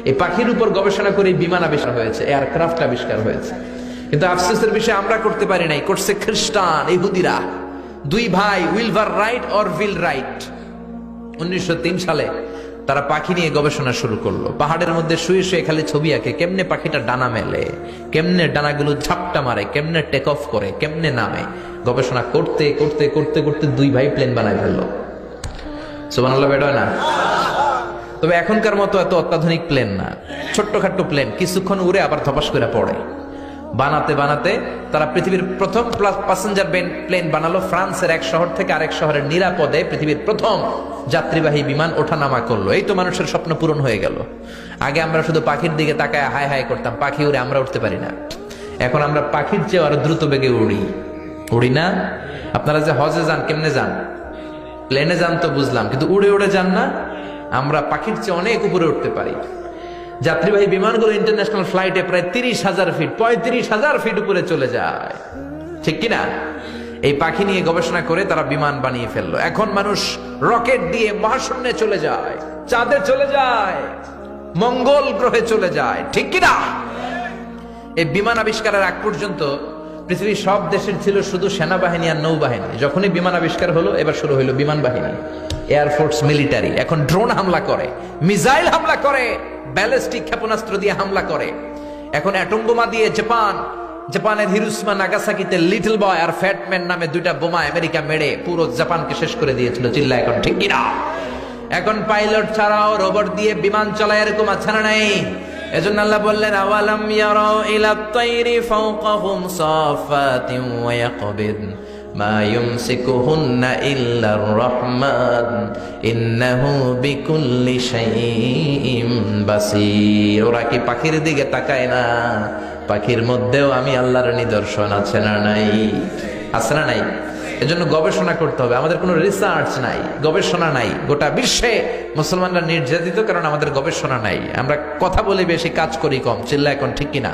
এই পাখির উপর গবেষণা করে বিমান আবিষ্কার হয়েছে, এয়ারক্রাফট আবিষ্কার হয়েছে। কিন্তু আফসোসের বিষয় আমরা করতে পারি নাই, করছে খ্রিস্টান ইহুদিরা। দুই ভাই উইলভার রাইট অর উইল রাইট 1903 সালে তারা পাখি নিয়ে গবেষণা শুরু করলো। পাহাড়ের মধ্যে শুয়ে শুয়ে খালি ছবি আঁকে, কেমনে পাখিটা ডানা মেলে, কেমনে ডানাগুলো ঝাপটা মারে, কেমনে টেক অফ করে, কেমনে নামে। গবেষণা করতে করতে করতে করতে দুই ভাই প্লেন বানায় ফেললো। সুবহানাল্লাহ, বেটা না? তবে এখনকার মতো এত অত্যাধুনিক প্লেন না, ছোট্টখাট্টো প্লেন, কিছুক্ষণ উড়ে আবার ধপাস করে পড়ে। বানাতে বানাতে তারা পৃথিবীর প্রথম প্যাসেঞ্জার প্লেন বানালো। ফ্রান্সের এক শহর থেকে আরেক শহরের নিরাপদে পৃথিবীর প্রথম যাত্রীবাহী বিমান ওঠানামা করলো। এই তো মানুষের স্বপ্ন পূরণ হয়ে গেল। আগে আমরা শুধু পাখির দিকে তাকায় হায় হায় করতাম, পাখি উড়ে, আমরা উঠতে পারি না। এখন আমরা পাখির চেয়ে আরো দ্রুত বেগে উড়ি না? আপনারা যে হজে যান, কেমনে যান? প্লেনে যান তো বুঝলাম, কিন্তু উড়ে উড়ে যান না? আমরা পাখির চেয়ে অনেক উপরে উঠতে পারি। যাত্রীবাহী বিমানগুলো ইন্টারন্যাশনাল ফ্লাইটে প্রায় 30,000 ফিট, 35,000 ফিট উপরে চলে যায়, ঠিক কিনা? এই পাখি নিয়ে গবেষণা করে তারা বিমান বানিয়ে ফেললো। এখন মানুষ রকেট দিয়ে মহাশূন্যে চলে যায়, চাঁদে চলে যায়, মঙ্গল গ্রহে চলে যায়, ঠিক কিনা? এই বিমান আবিষ্কারের আগ পর্যন্ত পৃথিবীর সব দেশের ছিল শুধু সেনাবাহিনী আর নৌবাহিনী। যখনই বিমান আবিষ্কার হলো, এবার শুরু হলো বিমান বাহিনী, এয়ারফোর্স, মিলিটারি। এখন ড্রোন হামলা করে, মিসাইল হামলা করে, ব্যালিস্টিক ক্ষেপণাস্ত্র দিয়ে হামলা করে। এখন অ্যাটম বোমা দিয়ে জাপানের হিরোশিমা নাগাসাকিতে লিটল বয় আর ফ্যাটম্যান নামে দুইটা বোমা আমেরিকা মেরে পুরো জাপানকে শেষ করে দিয়েছিল। চিল্লা এখন, ঠিক কিনা? এখন পাইলট ছাড়াও রোবট দিয়ে বিমান চলায়, এরকম আছে না নাই? এজন্য আল্লাহ বললেন, আওয়ালাম ইয়ারাউ ইলা তাইরি ফাওকাহুম সাফাতিন ওয়া ইয়াকবিদ মা ইউমসিকুহুন্না ইল্লার রহমান ইন্নাহু বিকুল্লি শাইইন বাসীর। ওরা কি পাখির দিকে তাকায় না? পাখির মধ্যেও আমি আল্লাহর নিদর্শন আছে না নাই? আছে না নাই? এজন্য গবেষণা করতে হবে। আমাদের কোনো রিসার্চ নাই, গবেষণা নাই। গোটা বিশ্বে মুসলমানরা নির্যাতিত, কারণ আমাদের গবেষণা নাই। আমরা কথা বলি বেশি, কাজ করি কম। চিল্লা এখন, ঠিক কিনা?